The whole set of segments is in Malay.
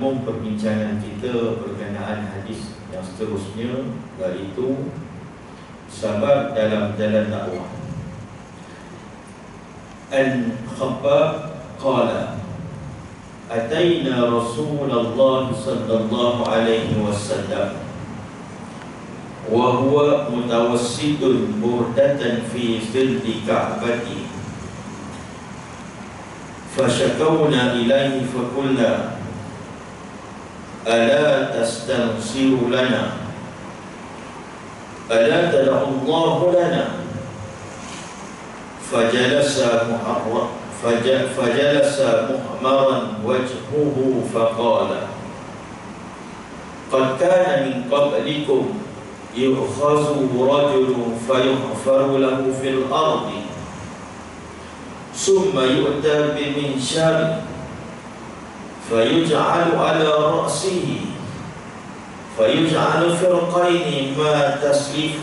Perbincangan kita berkenaan hadis yang seterusnya, iaitu sabar dalam jalan dakwah. Al-Khabbab qala Ataina Rasulullah sallallahu alaihi wasallam wa huwa mutawassidun burdatan fi zilli ka'bati fashakawna ilaihi fakulna ألا تستنصر لنا ألا تدع الله لنا فجلس محمرا وجهه فقال قد كان من قبلكم يؤخذ رجل فيحفر له في الأرض ثم يؤتى بمنشار فيجعل على رأسه فيجعل فرقين ما تسلف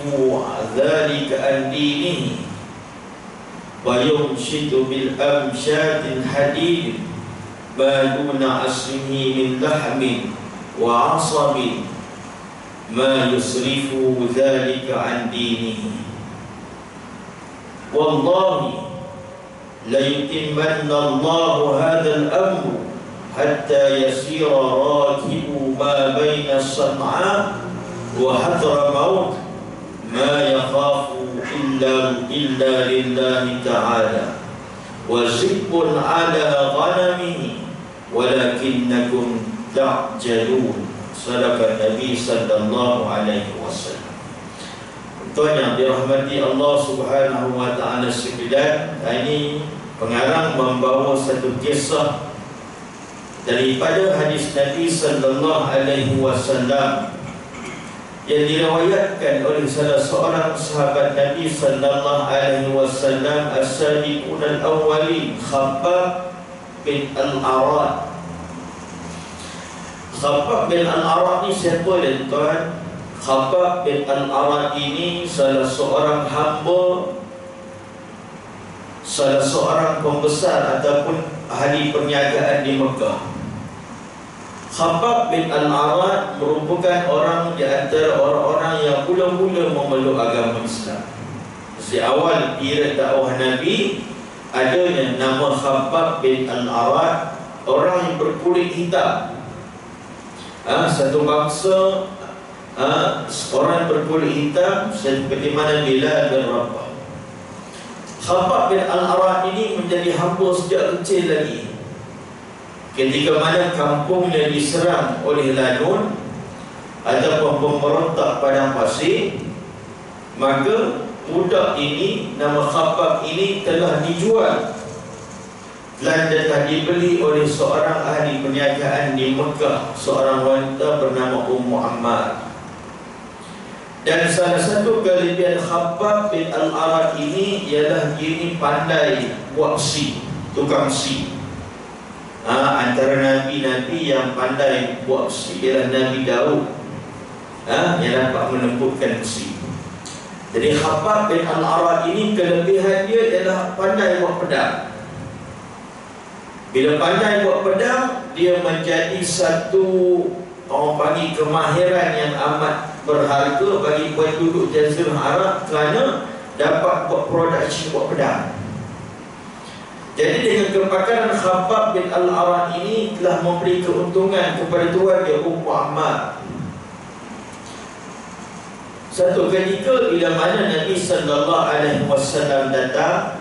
ذلك عن دينه ويمشط بالأمشاط الحديد ما دون عصره من لحم وعصب ما يصرف ذلك عن دينه والله ليتمن الله هذا الأمر حتى يسير راكب ما بين الصنعاء وحضرموت ما يخاف إلا لله تعالى وزب على غنمه ولكنكم تعجلون. صدق النبي صلى الله عليه وسلم. Tuan yang dirahmati Allah Subhanahu wa taala sekalian, ini pengarang membawa satu kisah daripada hadis Nabi sallallahu alaihi wasallam yang diriwayatkan oleh salah seorang sahabat Nabi sallallahu alaihi wasallam, as-sabiqun al-awwalin, Khabbab bin al-Arat. Khabbab bin al-Arat ni siapa dia tuan? Khabbab bin al-Arat ini salah seorang hamba, salah seorang pembesar ataupun ahli perniagaan di Mekah. Khabbab bin al-Arat merupakan orang di antara orang-orang yang mula-mula memeluk agama Islam. Di awal era dakwah Nabi, ada yang nama Khabbab bin al-Arat, orang yang berkulit hitam. Satu bangsa, orang berkulit hitam seperti mana Bilal bin Rabah. Khabbab bin al-Arat ini menjadi hamba sejak kecil lagi. Ketika mana kampungnya diserang oleh lanun ataupun pemberontak padang pasir, maka budak ini, nama Khabbab ini telah dijual dan telah dibeli oleh seorang ahli perniagaan di Mekah, seorang wanita bernama Ummu Ammar. Dan salah satu kelebihan Khabbab bin al-Arat ini ialah dia ini pandai buat besi, tukang besi. Antara Nabi-Nabi yang pandai buat besi ialah Nabi Daud, yang dapat melembutkan besi. Jadi Khabbab bin al-Arat ini kelebihan dia ialah pandai buat pedang. Bila pandai buat pedang, dia menjadi satu, orang panggil, kemahiran yang amat berharga bagi penduduk Jazirah Arab kerana dapat buat produksi buat pedang. Jadi dengan kepakaran Khabbab bin al-Arat ini telah memberi keuntungan kepada tuan dia Ummu Ammar. Satu ketika bila mana Nabi sallallahu alaihi wasallam datang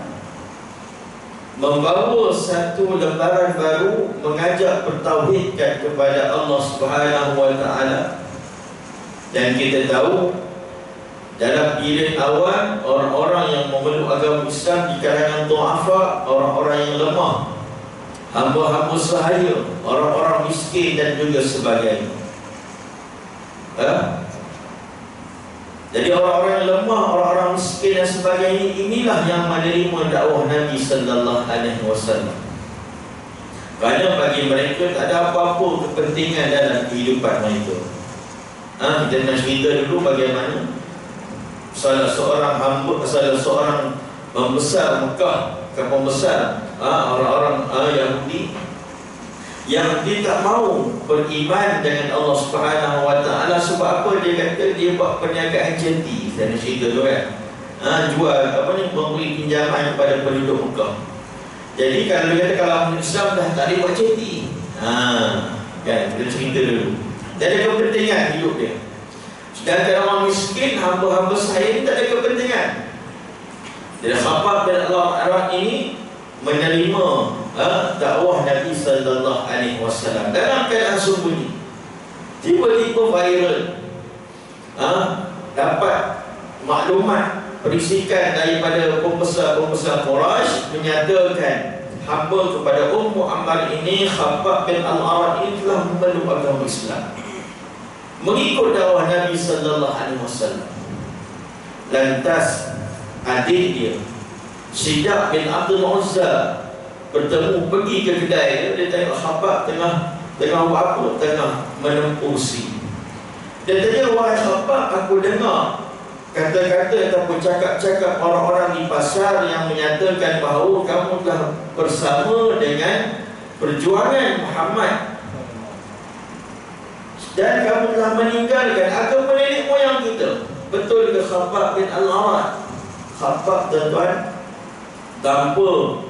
membawa satu lembaran baru, mengajak bertauhidkan kepada Allah Subhanahu wa taala. Dan kita tahu dalam period awal, orang-orang yang memeluk agama Islam di kalangan du'afa, orang-orang yang lemah, hamba-hamba sahaya, orang-orang miskin dan juga sebagainya. Jadi orang-orang yang lemah, orang-orang miskin dan sebagainya, inilah yang menerima dakwah Nabi sallallahu alaihi wasallam. Kerana bagi mereka tak ada apa-apa kepentingan dalam kehidupan mereka. Kita nak cerita dulu bagaimana salah seorang hamba, salah seorang pembesar Mekah, pembesar orang-orang Yahudi yang dia tak mau beriman dengan Allah Subhanahu Wa Taala. Sebab apa? Dia kata dia buat perniagaan jeti. Saya nak cerita tu kan, jual apa ni, memberi pinjaman kepada penduduk Mekah. Jadi kalau dia kata kalau orang Islam dah tak boleh buat jeti, kan, kita cerita dulu. Dia ada kepentingan hidup dia. Sedangkan orang miskin, hamba-hamba saya ni tak ada kepentingan. Jadi Khabbab bin al-Arat ini menerima dakwah Nabi sallallahu alaihi wasallam dalam keadaan sembunyi. Tiba-tiba viral, dapat maklumat perisikan daripada pembesar-pembesar Quraisy menyatakan hamba kepada Ummu Ammar ini, Khabbab bin al-Arat ini telah memeluk agama Islam, mengikut dakwah Nabi sallallahu alaihi wasallam. Lantas adik dia Syidak bin Abdul Uzza bertemu, pergi ke kedai dia tengok Khabbab tengah buat apa? Tengah menempuh besi. Dia tanya, wahai Khabbab, aku dengar kata-kata ataupun cakap-cakap orang-orang di pasar yang menyatakan bahawa kamu telah bersama dengan perjuangan Muhammad dan kamu telah meninggalkan agama nenek moyang kita. Betul ke Khabbab bin al-Arat? Khabbab, tuan-tuan, tanpa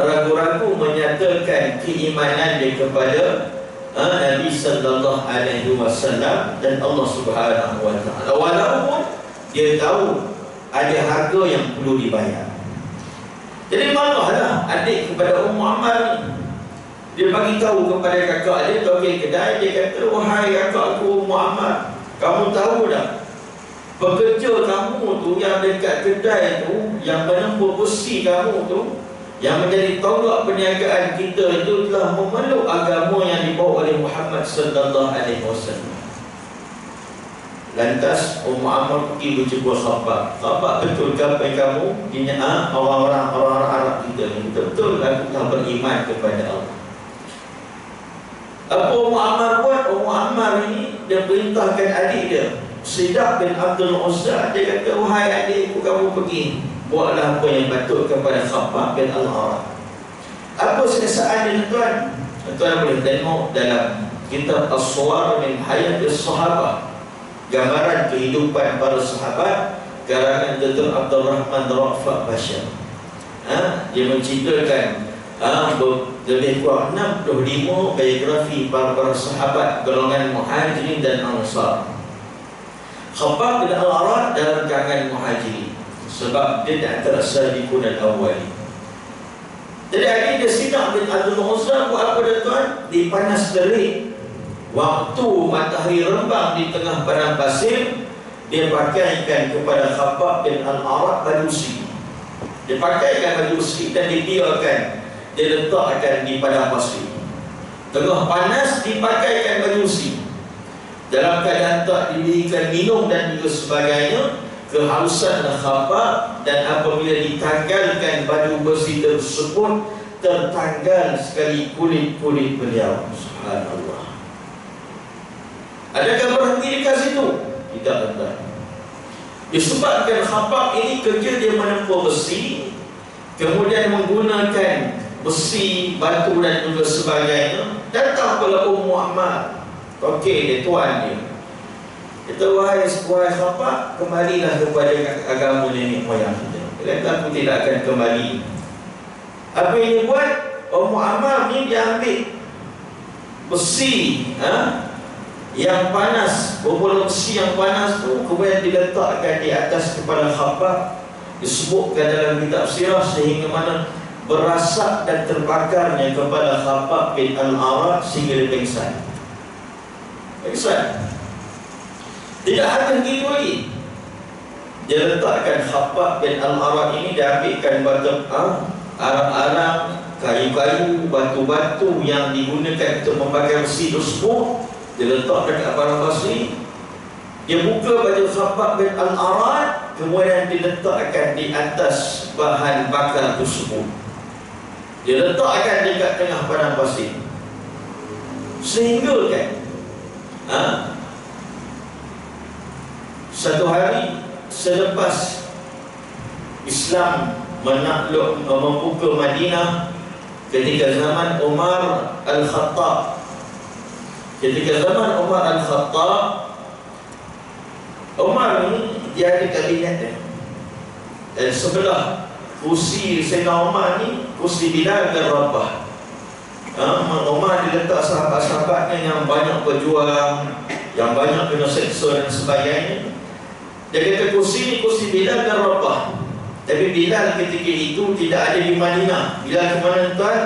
ragu-ragu menyatakan keimanan dia kepada Nabi sallallahu alaihi wasallam dan Allah Subhanahu wa taala, walaupun dia tahu ada harga yang perlu dibayar. Jadi marahlah adik kepada Ummu Ammar ni. Dia bagi tahu kepada kakak dia, pergi kedai, dia kata, wahai kakakku Ummu Ammar, kamu tahu tak, pekerja kamu tu yang dekat kedai tu, yang menempuh besi kamu tu, yang menjadi tonggak perniagaan kita itu, telah memeluk agama yang dibawa oleh Muhammad sallallahu alaihi wasallam. Lantas Ummu Ammar pergi berjumpa Khabbab. Khabbab, betul ke apa yang kamu orang-orang Arab kita ni? Betul, aku telah beriman kepada Allah. Apa Ummu Ammar buat? Ummu Ammar ni dia perintahkan adik dia Syidak bin Abdul Uzza. Dia kata, wahai adikku, kamu pergi buatlah apa yang patut kepada Khabbab bin al-Arat. Apa siasaan dia, tuan? Tuan boleh tengok dalam kitab As-Suwar min Hayatis Sahabah, gambaran kehidupan para sahabat, karangan Dr. Abdul Rahman Ra'fat Bashar. Dia menceritakan lebih kurang 65 biografi para sahabat golongan Muhajirin dan Ansar. Khabbab bin al-Arat dalam kalangan Muhajirin, sebab dia di antara sabiqun al-awwalin. Jadi adik dia Syidak bin Abdul Uzza buat apa dia, tuan? Di panas terik, waktu matahari rembang di tengah padang pasir, dia pakaikan kepada Khabbab bin al-Arat baju besi. Dia pakaikan baju besi dan dibiarkan, dia letakkan di padang pasir. Tengah panas dipakaikan baju besi, dalam keadaan tak diberikan minum dan juga sebagainya. Kehausan Khabbab, dan apabila ditanggalkan baju besi tersebut, tertanggal sekali kulit-kulit beliau. Subhanallah. Adakah berhenti dekat situ? Tidak, betul. Disebabkan Khabbab ini kerja dia menempuh besi, kemudian menggunakan besi, batu dan juga sebagainya. Datang pula Ummu Ammar, okey dia, tuan dia. Kata, wahai Khabbab, kembalilah kepada agama nenek moyang kita. Dia kata, aku tidak akan kembali. Apa yang dia buat? Ummu Ammar ni dia ambil besi yang panas, bola besi yang panas tu, kemudian diletakkan di atas kepala Khabbab. Disebutkan dalam kitab sirah sehingga mana berasap dan terbakarnya kepala Khabbab bin al-Arat sehingga dia pingsan. Tidak ada gitu lagi. Dia letakkan Khabbab bin al-Arat ini, dia ambilkan batu arang-arang, kayu-kayu, batu-batu yang digunakan untuk membakar besi tersebut, dia letakkan kat barang besi. Dia buka baju Khabbab bin al-Arat, kemudian diletakkan di atas bahan bakar tersebut. Dia letakkan dekat tengah padang pasir, sehingga kan satu hari selepas Islam membuka Madinah, ketika zaman Umar Al-Khattab. Ketika zaman Umar Al-Khattab, Umar ni dia ada kabinet dia. Dan sebelah kursi Sayyidina Umar ni kursi Bilal dan Rabah. Umar diletak sahabat-sahabatnya yang banyak berjuang, yang banyak kena seksa dan sebagainya. Dia kata kursi ni kursi Bilal dan Rabah. Tapi Bilal ketika itu tidak ada di Madinah. Bilal ke mana tuan?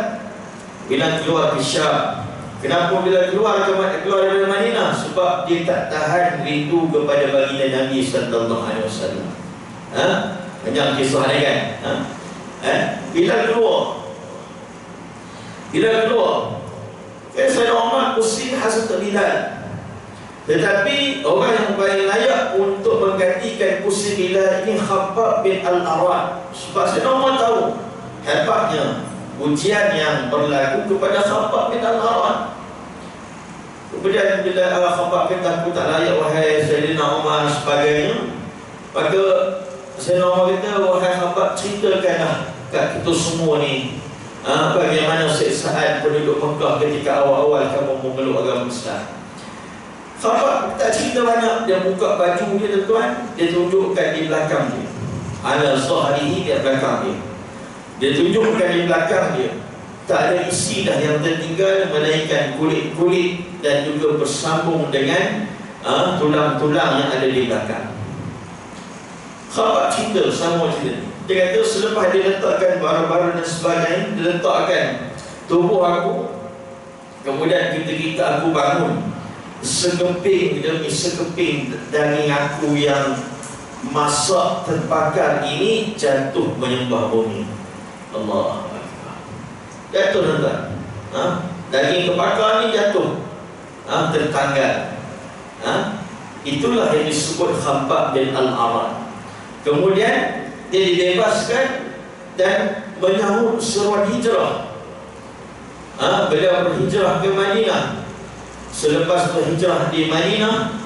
Bilal keluar ke Syam. Kenapa Bilal keluar dari Madinah? Sebab dia tak tahan rindu kepada baginda Nabi sallallahu alaihi wasallam. Banyak kisah ni kan. Bilal keluar. Sayyidina Umar kursi khas untuk Bilal. Tetapi orang yang paling layak untuk menggantikan kursi Bilal ini Khabbab bin Al-Arat. Sebab Sayyidina Umar tahu hebatnya ujian yang berlaku kepada Khabbab bin Al-Arat. Kemudian bila Khabbab kata, aku tak layak wahai Sayyidina Umar sebagainya, maka Sayyidina Umar kata, wahai Khabbab, ceritakanlah kat kita semua ni bagaimana siksaan penduduk Mekah ketika awal-awal kamu memeluk agama Islam. Khabbab tak cerita banyak. Dia buka baju dia tuan, dia tunjukkan di belakang dia, ala zahrihi, di belakang dia. Dia tunjukkan di belakang dia, tak ada isi dah yang tertinggal melainkan kulit-kulit dan juga bersambung dengan tulang-tulang yang ada di belakang. Khabbab cerita sama cerita. Dia kata selepas dia letakkan barang-barang dan sebagainya, dia letakkan tubuh aku, kemudian kita aku bangun, sekeping demi sekeping daging aku yang masak terbakar ini jatuh menyembah bumi. Allah Akbar. Jatuh tuan. Daging terbakar ni jatuh, tertanggal. Itulah yang disebut Khabbab bin Al-Arat. Kemudian dia dibebaskan dan menyahut seruan hijrah. Beliau berhijrah ke Madinah. Selepas berhijrah di Madinah,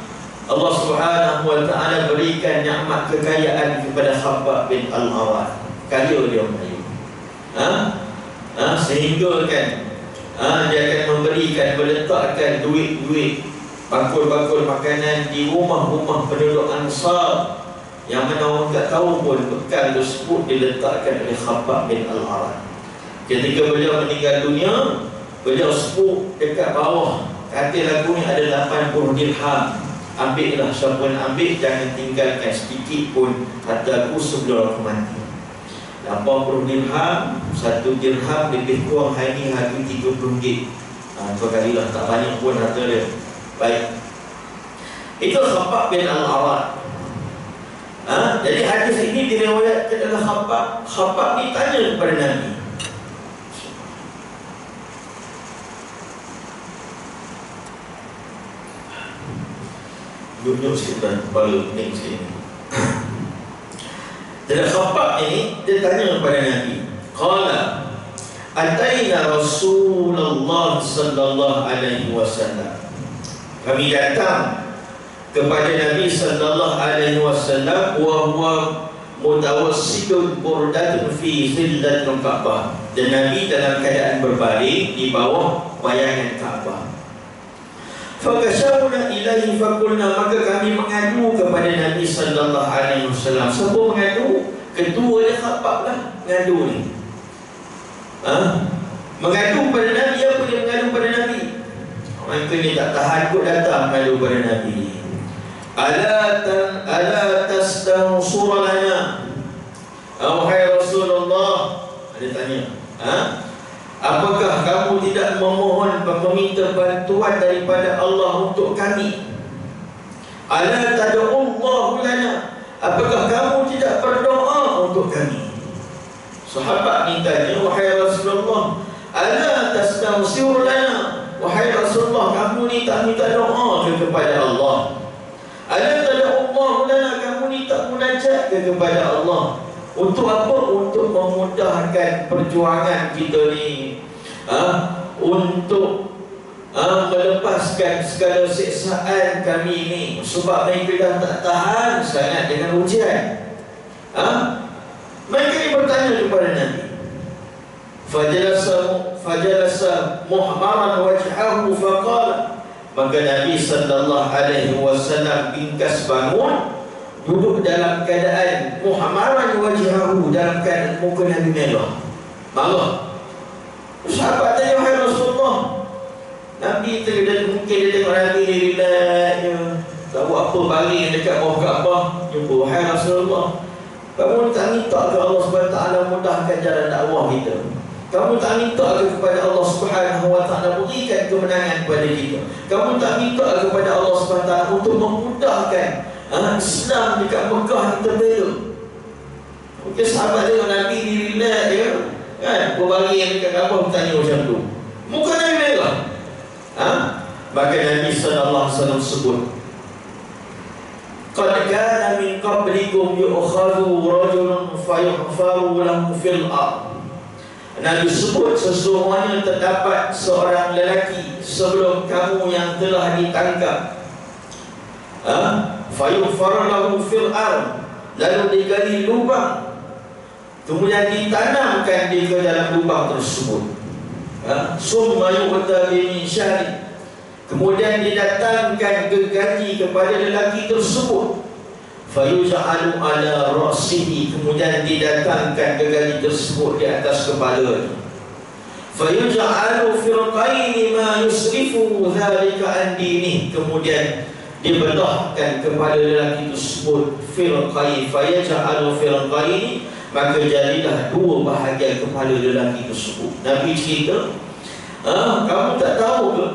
Allah Subhanahu wa ta'ala berikan nikmat kekayaan kepada Khabbab bin Al-Arat. Kaya dia sehingga kan dia akan memberikan, meletakkan duit-duit, bakul-bakul makanan di rumah-rumah penduduk Ansar, yang mana orang tak tahu pun bekal tersebut diletakkan oleh Khabbab bin Al-Arat. Ketika beliau meninggal dunia, beliau sebut dekat bawah katil aku ni ada 80 dirham. Ambillah, siapa nak ambil, jangan tinggalkan sedikit pun harta aku sebelum aku mati. 80 dirham, 1 dirham lebih kurang hari ni harga RM30. Dua kalilah, tak banyak pun harta dia. Baik, itu Khabbab bin Al-Arat. Jadi hadis ini diriwayatkan oleh Khabbab ni tanya kepada Nabi. Gunyuk sikit kepala pening sikit. Jadi Khabbab ini dia tanya kepada Nabi, qala ataina Rasulullah sallallahu alaihi wasallam. Kami datang kepada Nabi sallallahu alaihi wasallam wa huwa mutawassidun burdatun fi zillatil Ka'bah. Dan Nabi dalam keadaan berbaring di bawah bayangan Ka'bah. Fakashawna ilaihi fakulna, maka kami mengadu kepada Nabi sallallahu alaihi wasallam. Siapa mengadu? Ketua dia Khabbab lah mengadu ni. Mengadu pada Nabi. Apa dia mengadu pada Nabi? Orang itu ni tak tahan kot datang mengadu pada Nabi. Ala tastansura lana, wahai Rasulullah. Dia tanya, apakah kamu tidak memohon, meminta bantuan daripada Allah untuk kami? Ala tad'ullahu lana, apakah kamu tidak berdoa untuk kami? Sahabat ni tanya, wahai Rasulullah, ala tastansir lana, wahai Rasulullah, kamu ni tak minta doa kepada Allah? Ala tad'ullahu lana, kamu ni tak munajat kepada Allah? Untuk apa? Untuk memudahkan perjuangan kita ni, untuk melepaskan segala siksaan kami ni. Sebab mereka dah tak tahan sangat dengan ujian. Mereka ni bertanya kepada Nabi. fajalasa muhmaran wajhahu faqala, maka Nabi sallallahu alaihi wasallam bingkas bangun, duduk dalam keadaan muhmaran wajhahu, dalam keadaan muka Nabi merah, marah. Sahabat tanya, wahai Rasulullah, Nabi mungkin dia tengok Nabi ni relax, tak buat apa, baring dekat bawah Kaabah, jumpa, wahai Rasulullah, kamu tak minta ke Allah SWT mudahkan jalan dakwah kita? Kamu tak minta ke kepada Allah SWT berikan kemenangan kepada kita? Kamu tak minta kepada Allah SWT untuk memudahkan Islam dekat Mekah kita bela? Mungkin sahabat tengok Nabi ni relax ya, kan, berbaring dekat Kaabah, bertanya macam tu, muka Nabi merah. Maka Nabi SAW sebut, qad kana min qablikum yu'khadhu rajulun fayuhfaru lahu fil ard. Nabi sebut, sesungguhnya terdapat seorang lelaki sebelum kamu yang telah ditangkap, fayuhfaru lahu fil ard, lalu digali lubang, kemudian ditanamkan di ke dalam lubang tersebut. Summa yu'ta bi minsyari, kemudian didatangkan gergaji kepada lelaki tersebut, fayuj'alu ala ra'sihi, kemudian didatangkan gergaji tersebut di atas kepalanya, fayuj'alu firqaini ma yusrifu dhalika an dinihi, kemudian dibelahkan kepala lelaki tersebut firqai, fayuj'alu firqaini, maka jadilah dua bahagian kepala lelaki tersebut. Nabi cerita, kamu tak tahu ke,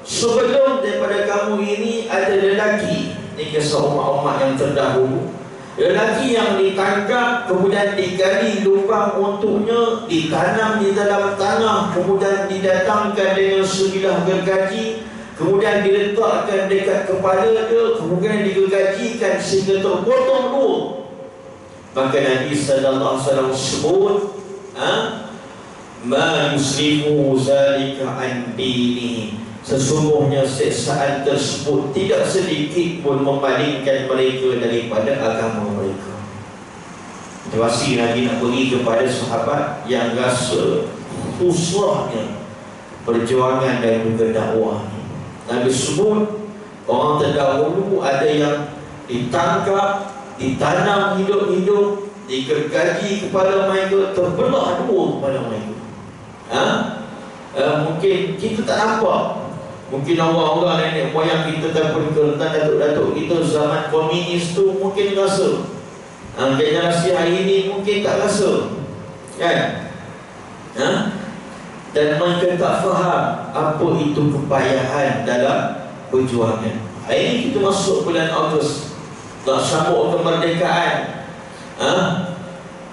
sebelum daripada kamu ini ada lelaki, ini kisah umat-umat yang terdahulu, lelaki yang ditangkap, kemudian digali lubang untuknya, ditanam di dalam tanah, kemudian didatangkan dengan sebilah gergaji, kemudian diletakkan dekat kepala dia, kemudian digergajikan sehingga terpotong dua. Maka Nabi sallallahu alaihi wasallam sebut, ma yusrifu zalika an dinihi, sesungguhnya siksaan tersebut tidak sedikit pun memalingkan mereka daripada agama mereka. Situasi Nabi nak beri kepada sahabat yang rasa usrahnya perjuangan dan juga dakwah. Nabi sebut, orang terdahulu ada yang ditangkap, ditanam hidup-hidup, digergaji kepala mereka, terbelah dua kepala mereka. Mungkin kita tak nampak, mungkin orang-orang nenek moyang kita ataupun datuk-datuk kita zaman komunis tu mungkin rasa, generasi hari ini mungkin tak rasa, kan? Dan mereka tak faham apa itu kepayahan dalam perjuangan. Hari ini kita masuk bulan Ogos, nak sambut kemerdekaan.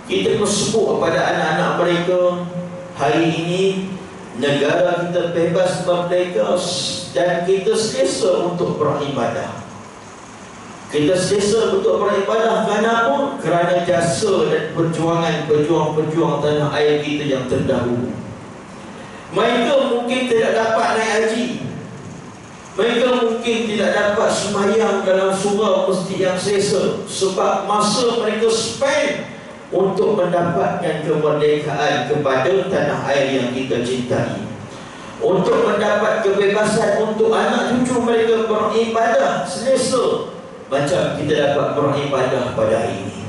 Kita sebut kepada anak-anak mereka, hari ini negara kita bebas merdeka dan kita selesa untuk beribadah. Kita selesa untuk beribadah kenapa? Kerana jasa dan perjuangan pejuang-pejuang tanah air kita yang terdahulu. Mereka mungkin tidak dapat naik haji, mereka mungkin tidak dapat sembahyang dalam surau masjid yang selesa, sebab masa mereka spend untuk mendapatkan kemerdekaan kepada tanah air yang kita cintai, untuk mendapat kebebasan untuk anak cucu mereka beribadah selesa macam kita dapat beribadah pada hari ini.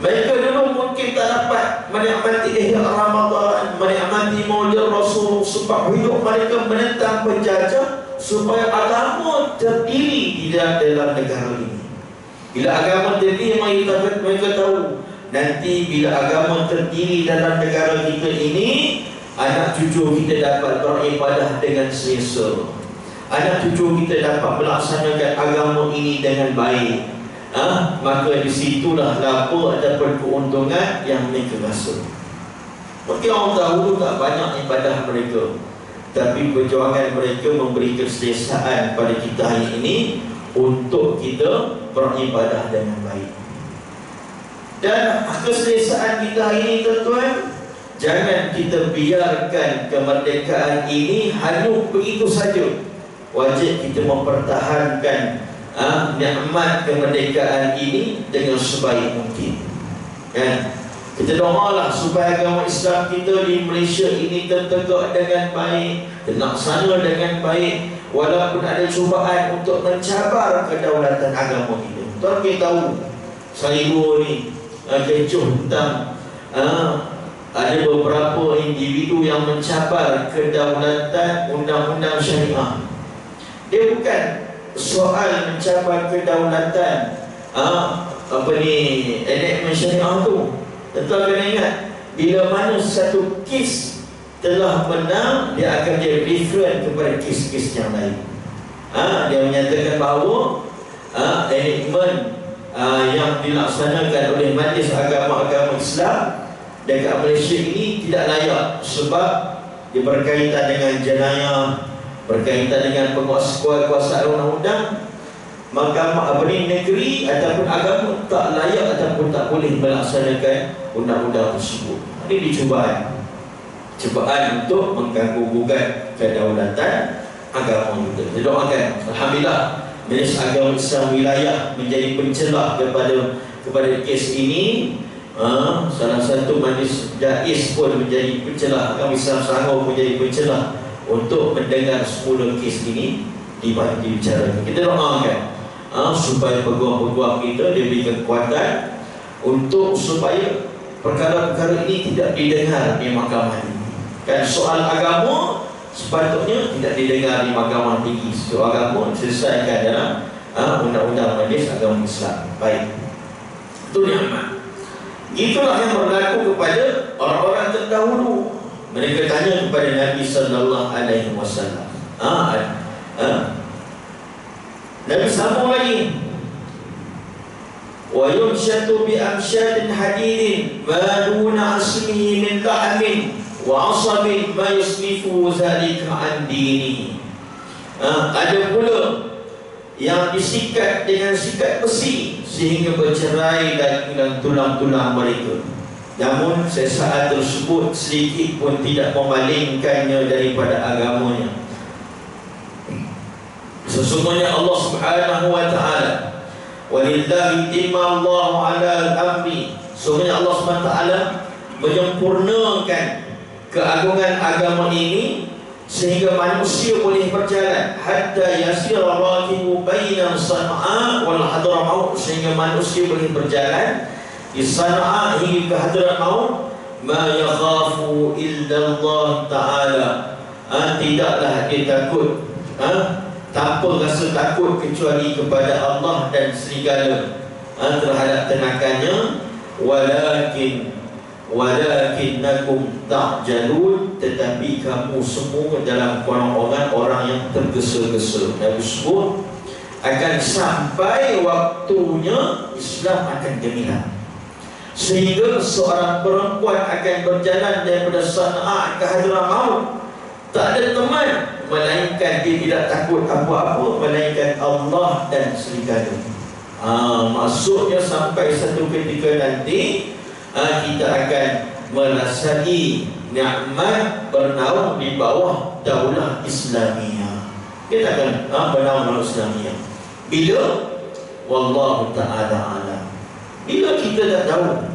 Mereka dulu mungkin tak dapat menikmati ihya Ramadan, menikmati Maulid Rasul, sebab hidup mereka menentang penjajah supaya agama terdiri di dalam negara ini. Bila agama terdiri, mereka tahu nanti bila agama terdiri dalam negara kita ini, anak cucu kita dapat beribadah dengan selesa, anak cucu kita dapat melaksanakan agama ini dengan baik. Maka disitulah lapa ataupun keuntungan yang mereka rasa. Mungkin orang dahulu tak banyak ibadah mereka, tapi perjuangan mereka memberi keselesaan pada kita hari ini untuk kita beribadah dengan baik. Dan keselesaan kita hari ini, tuan-tuan, jangan kita biarkan kemerdekaan ini hanyut begitu saja. Wajib kita mempertahankan nikmat kemerdekaan ini dengan sebaik mungkin, kan? Kita doalah supaya agama Islam kita di Malaysia ini tertegak dengan baik, terlaksana dengan baik, walaupun ada cubaan untuk mencabar kedaulatan agama kita. Tuan kita tahu saya ni kecoh tentang ada beberapa individu yang mencabar kedaulatan undang-undang syariah. Dia bukan soal mencabar kedaulatan enakmen syariah tu. Tuan kena ingat, bila mana satu kes telah menang, dia akan jadi reference kepada kes-kes yang lain. Dia menyatakan bahawa enakmen yang dilaksanakan oleh Majlis Agama-Agama Islam dekat Malaysia ini tidak layak sebab dia berkaitan dengan jenayah, berkaitan dengan penguasaan undang-undang. Mahkamah negeri ataupun agama tak layak ataupun tak boleh melaksanakan undang-undang tersebut. Ini dicubaan untuk mengganggu-gugat kedaulatan agama kita. Kita doakan, alhamdulillah, Majlis Agama Islam wilayah menjadi pencelah kepada kes ini. Salah satu majlis Jais pun menjadi pencelah, Agama Islam Selangor menjadi pencelah untuk mendengar semula kes ini dibicarakan. Kita doakan supaya peguam-peguam kita diberi kekuatan untuk supaya perkara-perkara ini tidak didengar di mahkamah ini. Kan soal agama sepatutnya tidak didengar di mahkamah tinggi. Soal agama selesaikan dalam undang-undang Majlis Agama Islam. Baik, itu nikmat. Itulah yang berlaku kepada orang-orang terdahulu. Mereka tanya kepada Nabi sallallahu alaihi wasallam. Nabi sambung lagi, wa yunshatu bi amshadin hadidin ma duna asmihi min lahmin wa asabin ma yusnifu zalika an dini. Ada pula yang disikat dengan sikat besi sehingga bercerai dan tulang-tulang mereka, namun sesaat tersebut sedikit pun tidak memalingkannya daripada agamanya. Sesungguhnya Allah Subhanahu wa ta'ala, walillahi timmallahu ala amri, sesungguhnya Allah Subhanahu wa ta'ala menyempurnakan keagungan agama ini sehingga manusia boleh berjalan hatta yasira rakibu baina Sana'a wal Hadramaut, sehingga manusia boleh berjalan di Sana'a hingga ke Hadramaut. Ma yakhafu illa Allah ta'ala, tidaklah dia takut, tanpa rasa takut kecuali kepada Allah dan serigala terhadap tenakannya. Walakinnakum ta'jalun, tetapi kamu semua dalam golongan orang yang tergesa-gesa. Nabi sebut akan sampai waktunya Islam akan gemilang, sehingga seorang perempuan akan berjalan daripada Sana'a ke Hadramaut, tak ada teman melainkan dia tidak takut apa-apa melainkan Allah dan serigala. Maksudnya sampai satu ketika nanti kita akan merasai nikmat bernaung di bawah daulah Islamiyah. Kita akan bernaung daulah Islamiyah. Bila? Wallahu ta'ala alam. Bila kita tak tahu,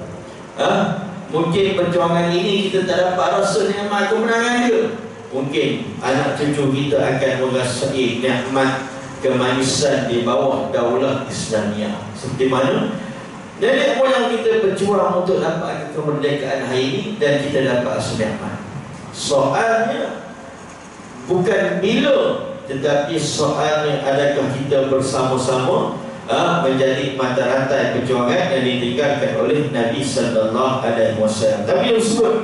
mungkin perjuangan ini kita tak dapat rasa nikmat kemenangan dia. Mungkin anak cucu kita akan merasai nikmat kemanisan di bawah daulah Islamiyah. Seperti mana nenek moyang kita berjuang untuk dapat kemerdekaan hari ini dan kita dapat nikmat. Soalnya bukan bila, tetapi soalnya adakah kita bersama-sama menjadi mata rantai perjuangan yang ditinggalkan oleh Nabi sallallahu alaihi wasallam. Tapi yang disebut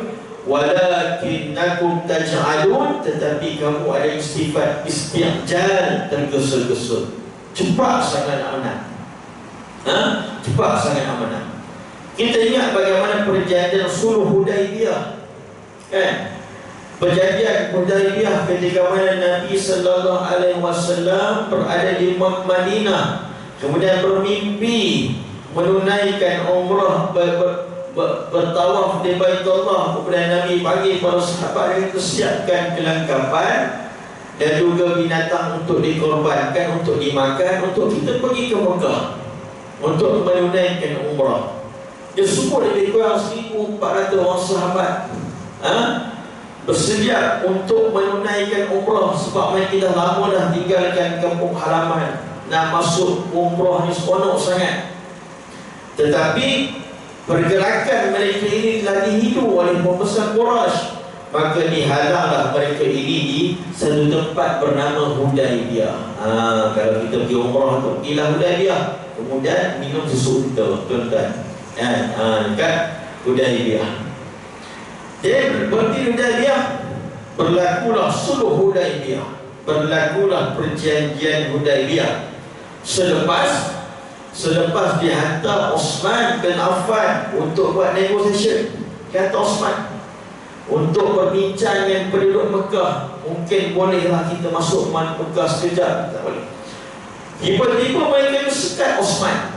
walakinnakum taj'alun, tetapi kamu ada sifat isti'jal, tergesa-gesa, cepat sangat nak menang. Cepat sangat nak menang. Kita ingat bagaimana perjanjian Sulh Hudaibiyah, kan? Perjanjian Hudaibiyah ketika mana Nabi sallallahu alaihi wasallam berada di Madinah, kemudian bermimpi menunaikan umrah, bertawaf di Baitullah. Kemudian Nabi bagi para sahabat yang siapkan kelengkapan dan juga binatang untuk dikorbankan, untuk dimakan, untuk kita pergi ke Mekah untuk menunaikan umrah. Dia sebut lebih kurang 1,400 orang sahabat bersedia untuk menunaikan umrah, sebab mereka dah lama dah tinggalkan kampung halaman, nak masuk umrah ni seronok sangat. Tetapi pergerakan mereka ini telah dihidu oleh pembesar Quraisy, maka dihalanglah mereka ini di satu tempat bernama Hudaibiyah. Kalau kita pergi umrah tu, pergilah Hudaibiyah, kemudian minum susu kita, tuan-tuan, dekat Hudaibiyah. Jadi berarti Hudaibiyah, berlakulah sulh Hudaibiyah, berlakulah perjanjian Hudaibiyah. Selepas dihantar Osman bin Affan untuk buat negosiasi, kata Osman, untuk berbincang dengan penduduk Mekah, mungkin bolehlah kita masuk Mekah sekejap. Tak boleh. Tiba-tiba mereka sekat Osman.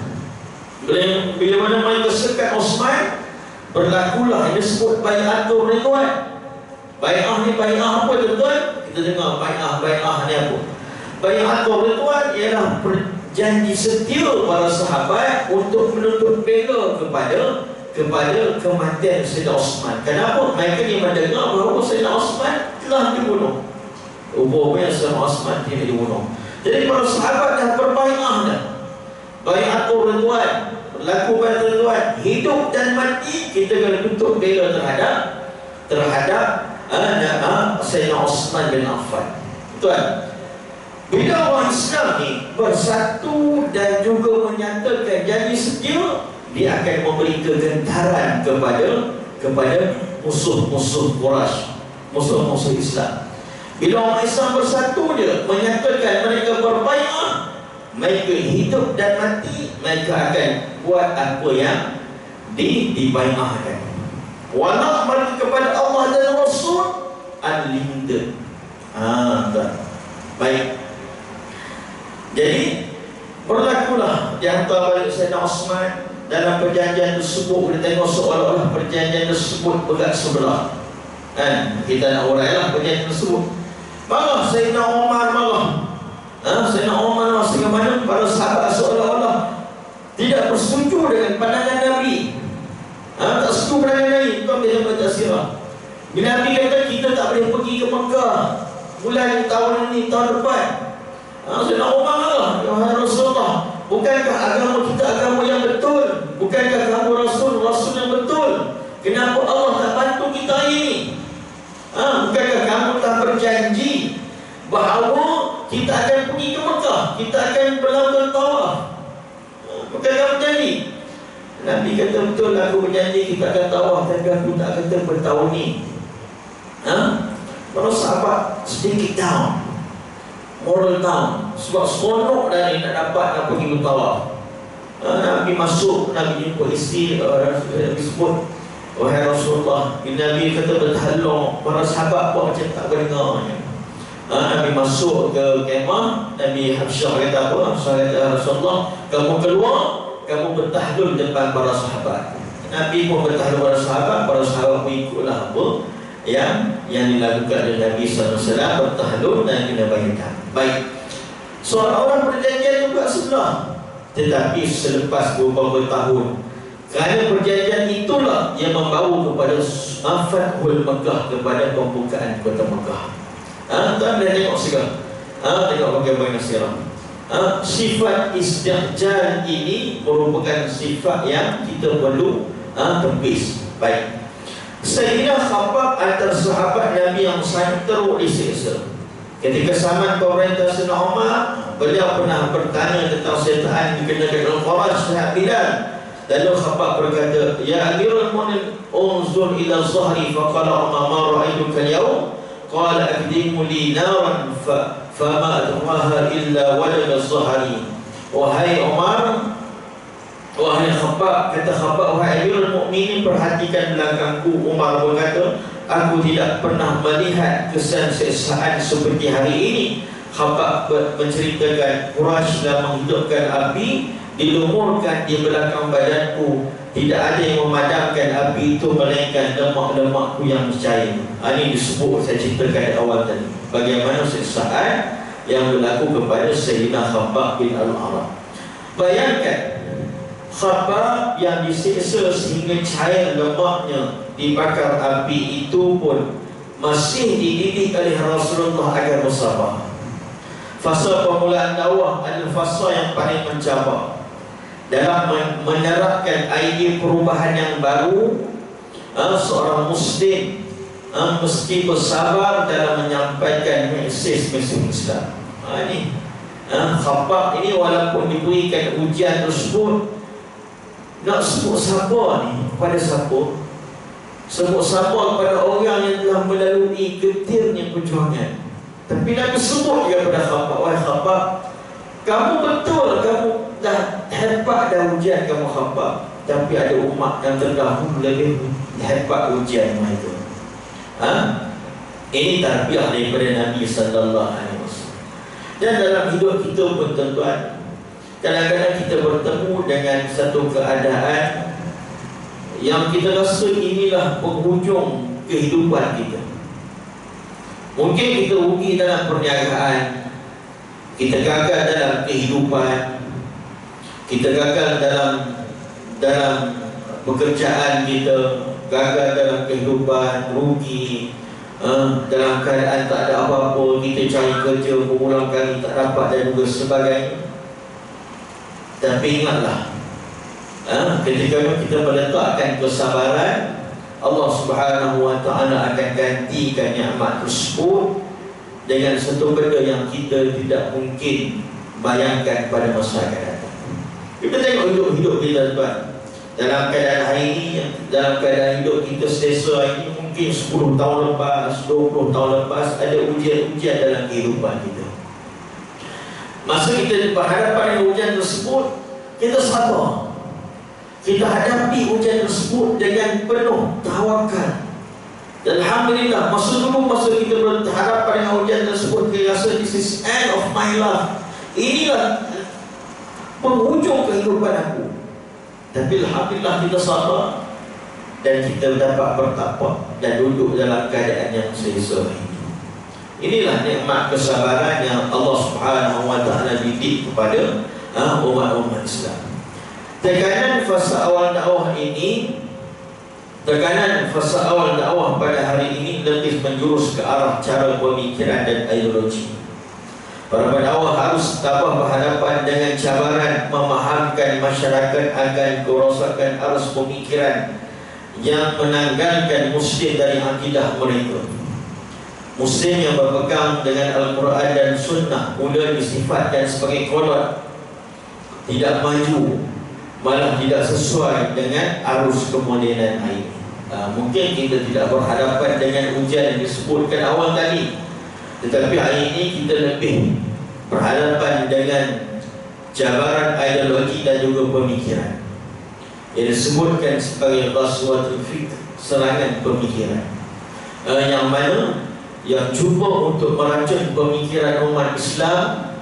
Bila mana mereka sekat Osman, berlakulah yang disebut bai'atul ridwan. Bai'ah ni bai'ah apa tuan-tuan? Kita dengar bai'ah ni apa? Bai'atul ridwan ialah perjanji setia para sahabat untuk menuntut bela kepada kematian Sayyidina Osman. Kenapa? Mereka ni mendengar bahawa Sayyidina Osman telah dibunuh. Rupanya Sayyidina Osman tidak dibunuh. Jadi para sahabat dah berbai'ah dah. Bai'atul ridwan, berlaku bai'atul ridwan, hidup dan mati kita kena tuntut bela terhadap Sayyidina Osman bin Affan. Tuan, bila orang Islam ni bersatu dan juga menyatakan janji setia, dia akan memberi kegentaran kepada musuh-musuh Quraisy, musuh-musuh Islam. Bila orang Islam bersatu je, menyatakan mereka berbai'ah, mereka hidup dan mati, mereka akan buat apa yang dibai'ahkan. Wala mereka kepada Allah dan Rasul unlimited. Baik. Jadi berlakulah di antara balik Sayyidina Osman dalam perjanjian tersebut. Boleh tengok seolah-olah perjanjian tersebut bergerak sebelah. Kita nak urailah perjanjian tersebut. Marah Sayyidina Umar, marah. Sayyidina Umar marah sehingga mana para sahabat seolah-olah tidak bersetuju dengan pandangan Nabi. Tak setuju pandangan Nabi. Bukan bila baca sirah. Bila Nabi kata kita tak boleh pergi ke Mekah bulan tahun ini, tahun depan, Sayyidina Umar marah. Ya Rasulullah, bukankah agama kita agama yang betul? Bukankah kamu Rasul yang betul? Kenapa Allah tak bantu kita hari ini? Bukankah kamu telah berjanji bahawa kita akan pergi ke Mekah, kita akan melakukan tawaf? Bukankah berjanji? Nabi kata betul, aku berjanji kita akan tawaf, tapi aku tak kata bertahun ni. Para sahabat sedikit down, moral down, sebab seronok dah ni nak pergi bertawaf. Nabi masuk, Nabi jumpa isteri, Nabi sebut, wahai Rasulullah. Nabi kata bertahallung, para sahabat pun macam tak berdengar. Nabi masuk ke kemah, Nabi Habsyah kata apa? Habsyah kata, Rasulullah, kamu keluar, kamu bertahlul depan para sahabat. Nabi pun bertahlul para sahabat pun ikutlah apa yang dilakukan oleh Nabi SAW, bertahlul dan kena bayangkan. Baik, seorang perjanjian juga sebelah. Tetapi selepas beberapa tahun, kerana perjanjian itulah yang membawa kepada Fathul Mekah, kepada pembukaan kota Mekah. Tuan dah tengok sekarang, tengok bagaimana sekarang. Sifat istihjal ini merupakan sifat yang kita perlu tepis. Baik, Sayyidina Khabbab antara sahabat Nabi yang sangat teruk disiksa. Ketika zaman pemerintah Sayyidina Umar, beliau pernah bertanya tentang sertaan dikenakan oleh Quraisy Syekh Bilal. Lalu Khabbab berkata, ya Amirul Mu'minin, unzur ila zahri. Faqala Umar, ma ra'aytuka al-yawm? Qala aqdimu li naran fama adwaha illa walada zahri. Wahai Umar, wahai Khabbab, kata Khabbab, wahai Amirul Mu'minin, perhatikan belakangku. Umar berkata, aku tidak pernah melihat kesan siksaan seperti hari ini. Khabbab menceritakan, Quraisy telah menghidupkan api, dilumurkan di belakang badanku. Tidak ada yang memadamkan api itu melainkan lemak-lemakku yang bercair. Ini disebut, saya ceritakan di awal tadi, bagaimana siksaan yang berlaku kepada Sayyidina Khabbab bin Al-Arab. Bayangkan, Khabbab yang disiksa sehingga cair lemaknya dibakar api itu pun masih dididik oleh Rasulullah agar bersabar. Fasa permulaan dakwah adalah fasa yang paling mencabar dalam menerapkan idea perubahan yang baru. Seorang Muslim mesti bersabar dalam menyampaikan mesej Islam. Ini Khabbab ini walaupun diberikan ujian tersebut, nak sebut sabar ni kepada siapa? Sebut sabar kepada orang yang telah melalui getirnya perjuangan. Tapi Nabi sebut juga pada Khabbab, wahai Khabbab, kamu betul, kamu dah hebat dah ujian kamu Khabbab, tapi ada umat yang terdahulu lebih hebat ujian itu. Ini tarbiyah daripada Nabi sallallahu alaihi wasallam. Dan dalam hidup kita pun tuan-tuan, kadang-kadang kita bertemu dengan satu keadaan yang kita rasa inilah penghujung kehidupan kita. Mungkin kita rugi dalam perniagaan, kita gagal dalam kehidupan, kita gagal dalam pekerjaan kita, gagal dalam kehidupan, rugi, dalam keadaan tak ada apa-apa, kita cari kerja berulang kali tak dapat dan juga sebagainya. Tapi ingatlah, ketika kita meletakkan kesabaran, Allah Subhanahu wa ta'ala akan gantikan nikmat tersebut dengan satu benda yang kita tidak mungkin bayangkan pada masa akan datang. Kita tengok hidup kita tuan, dalam keadaan hari ini, dalam keadaan hidup kita selesa ini, mungkin 10 tahun lepas, 20 tahun lepas, ada ujian-ujian dalam kehidupan kita. Masa kita berhadapan dengan ujian tersebut, kita sabar, kita hadapi ujian tersebut dengan penuh tawakal. Dan alhamdulillah, masa kita berhadapan dengan ujian tersebut, kita rasa this is end of my life, inilah penghujung kehidupan aku. Tapi alhamdulillah kita sabar dan kita dapat bertakwa dan duduk dalam keadaan yang selesa ini. Inilah nikmat kesabaran yang Allah Subhanahu wa ta'ala didik kepada umat-umat Islam. Tekanan fasa awal dakwah pada hari ini lebih menjurus ke arah cara pemikiran dan ideologi. Para pendakwah harus tabah berhadapan dengan cabaran memahamkan masyarakat akan kerosakan arus pemikiran yang menanggalkan Muslim dari akidah mereka. Muslim yang berpegang dengan Al-Quran dan Sunnah mula disifatkan sebagai kolot, tidak maju, malah tidak sesuai dengan arus kemodenan hari ini. Mungkin kita tidak berhadapan dengan ujian yang disebutkan awal tadi, tetapi hari ini kita lebih berhadapan dengan cabaran ideologi dan juga pemikiran yang disebutkan sebagai ghazwatul fikr, serangan pemikiran, yang mana yang cuba untuk meracun pemikiran umat Islam.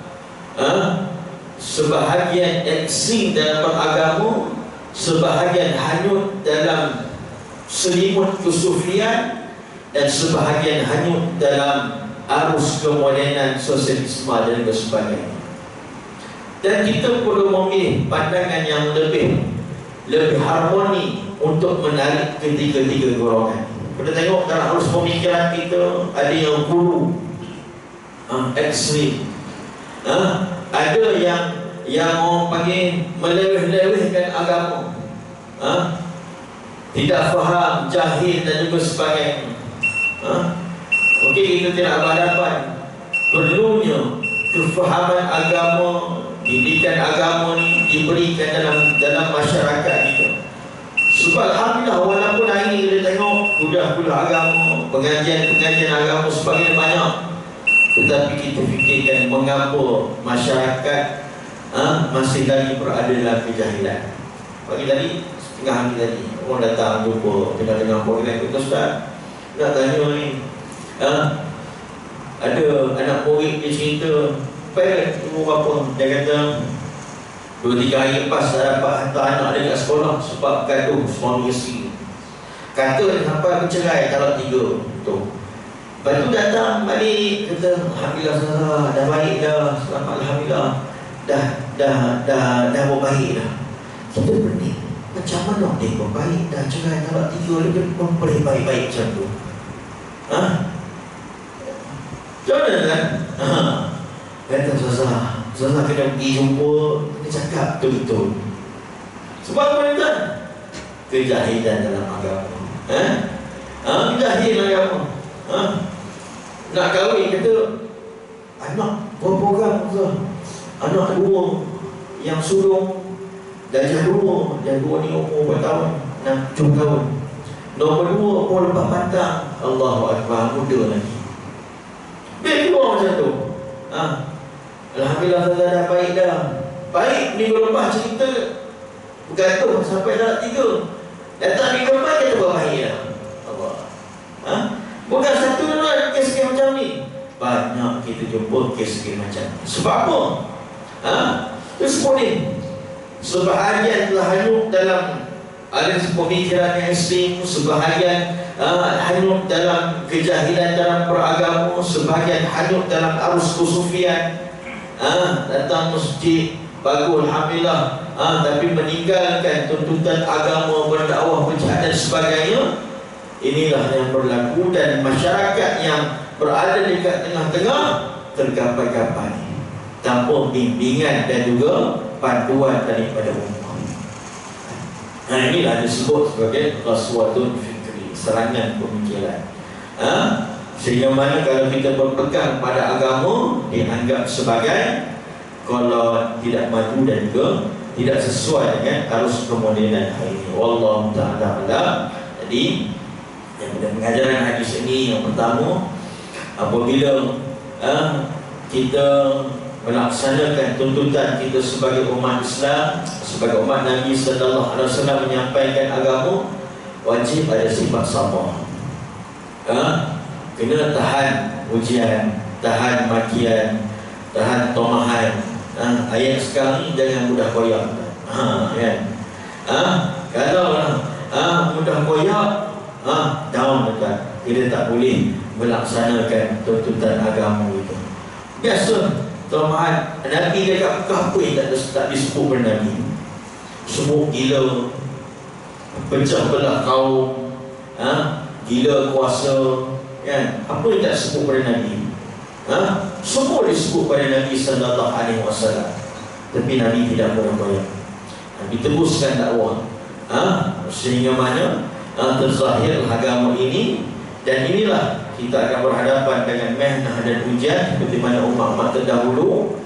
Sebahagian ekstrim dalam beragama, sebahagian hanyut dalam selimut kesufian, dan sebahagian hanyut dalam arus kemodenan sosialisme dan sebagainya. Dan kita perlu memilih pandangan yang lebih harmoni untuk menarik ketiga-tiga golongan. Kita tengok dalam arus pemikiran kita, ada yang guru ekstrim, ada yang orang panggil meleweh-lewehkan agama, tidak faham, jahil dan juga sebagainya. Mungkin kita tidak berhadapan. Perlunya kefahaman agama, didikan agama ni diberikan dalam masyarakat kita. Sebab alhamdulillah, walaupun hari ini kita tengok kuliah-kuliah agama, pengajian agama sebagainya banyak, tetapi kita fikirkan mengapa masyarakat masih lagi berada dalam kejahilan. Pagi tadi, setengah hari tadi, orang datang jumpa tengah-tengah program kita, Ustaz, nak tanya ni, ada anak murid dia cerita, parent umur berapa, dia kata 2-3 hari lepas dah dapat hantar anak dia kat sekolah sebab gaduh suami isteri. Kata dia sampai bercerai kalau 3 tu. Lepas tu datang balik, kata alhamdulillah salah, dah baik dah, selamat alhamdulillah, dah berbaik dah. Kita pening. Macam mana dia baik dah cerai talak 3 dia boleh baik-baik macam tu. Macam mana kan? Kata Ustazah kena pergi jumpa, kena cakap betul-betul. Sebab apa kan? Kejahilan dalam agama. Kejahil agama. Nak kahwin kata anak berapa orang Ustaz? Anak 2 yang sulung darjah 2, yang 2 ni umur berapa tahun? 7 tahun. Nombor 2 umur lepas pantang. Allahu Akbar, muda lagi. Biar keluar macam tu. Alhamdulillah Ustazah dah baik dah. Baik minggu lepas cerita bergantung sampai dalam 3. Datang minggu lepas kata baik dah. Allah. Bukan satu dua kes-kes macam ni. Banyak kita jumpa kes-kes macam ni. Sebab apa? Terus ni sebahagian telah hanyut dalam aliran pemikiran yang ekstrim, sebahagian hanyut dalam kejahilan dalam beragama, sebahagian hanyut dalam arus kesufian. Datang masjid bagus alhamdulillah, tapi meninggalkan tuntutan agama, berdakwah, berjihad dan sebagainya. Inilah yang berlaku, dan masyarakat yang berada dekat tengah-tengah tergapai-gapai tanpa bimbingan dan juga panduan daripada ummah. Inilah disebut sebagai qaswatun fikri, serangan pemikiran. Sehingga mana kalau kita berpegang pada agama dianggap sebagai kalau tidak maju dan juga tidak sesuai dengan arus kemodenan hari ini. Wallahu ta'ala alam. Jadi yang pengajaran hadis ini yang pertama, apabila kita melaksanakan tuntutan kita sebagai umat Islam, sebagai umat Nabi sallallahu alaihi wasallam menyampaikan agama, wajib ada sifat sabar. Kena tahan ujian, tahan makian, tahan tomahan. Ayat sekarang ni jangan mudah koyak. Kan? Kalau mudah koyak, down dekat. Kita tak boleh melaksanakan tuntutan agama itu. Biasa tomahan. Nabi dekat Mekah apa yang tak disebut oleh Nabi? Semua gila, pecah belah kaum, gila kuasa, kan? Apa yang tak disebut pada Nabi? Semua disebut pada Nabi sallallahu alaihi wasallam. Tapi Nabi tidak berkoyak. Nabi teruskan dakwah. Sehingga mana terzahir agama ini, dan inilah kita akan berhadapan dengan mehnah dan ujian seperti mana umat-umat terdahulu.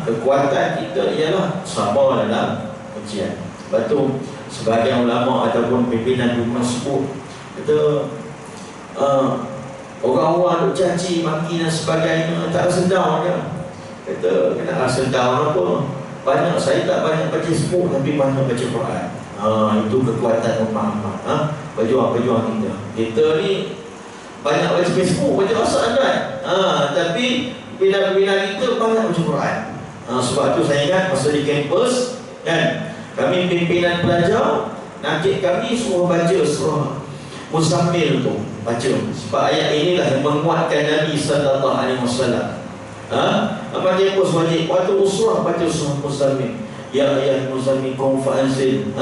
Kekuatan kita ialah sabar dalam ujian. Sebab tu sebahagian ulama ataupun pimpinan rumah sebut kata orang-orang duk caci, maki dan sebagainya tak rasa down je. Kata kena rasa down apa? Banyak, saya tak banyak baca Facebook tapi banyak baca Quran. Itu kekuatan umat-umat. Pejuang-pejuang kita. Kita ni banyak baca Facebook, baca WhatsApp kan? Tapi bila kita banyak baca Quran. Sebab tu saya ingat masa di kampus kan, kami pimpinan pelajar, nakik kami suruh baca surah Muzammil tu, baca. Sebab ayat inilah yang menguatkan Nabi sallallahu alaihi wasallam. Apa dia pun wajib waktu usrah baca surah Muzammil. Ya ayat Muzammil qum fa'anzil.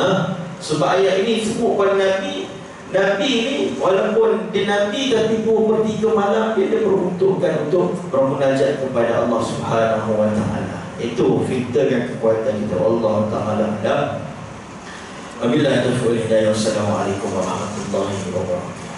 Sebab ayat ini sebut pada Nabi. Nabi ni walaupun dia Nabi tapi 2/3 malam dia peruntukkan untuk bermunajat kepada Allah Subhanahu wa taala. Itu fitur yang kekuatan kita. Allah taala alam. Wabillahi taufiq wal hidayah. Wassalamualaikum warahmatullahi wabarakatuh.